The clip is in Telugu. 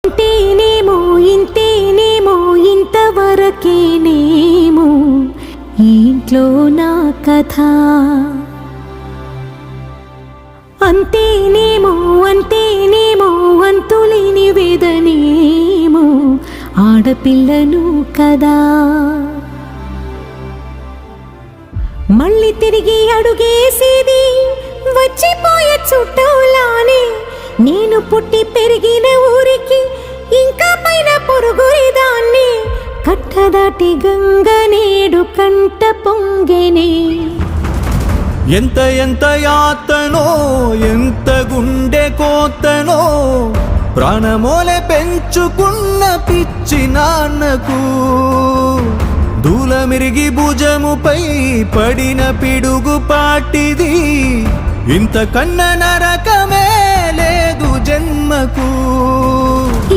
ఇంతేనేమో ఇంతేనేమో ఇంతవరకేనేమో ఇంట్లో నా కథ. అంతేనేమో అంతేనేమో అంతులేని వేదనేమో ఆడపిల్లను కదా. మళ్ళీ తిరిగి అడుగేసేది వచ్చిపోయే చుట్టూలానే. నేను పుట్టి పెరిగిన ఊరికి ఇంకా పైన పొరుగురిదాన్ని. కట్టదాటి గంగ నేడు కంట పొంగెనే. ఎంత ఎంత యాతనో ఎంత గుండె కోతనో ప్రాణమోలే పెంచుకున్న పిచ్చి నాన్నకు. దూలమిరిగి భుజముపై పడిన పిడుగు పాటిది. ఇంత కన్న నరకమే లేదు జన్మకు.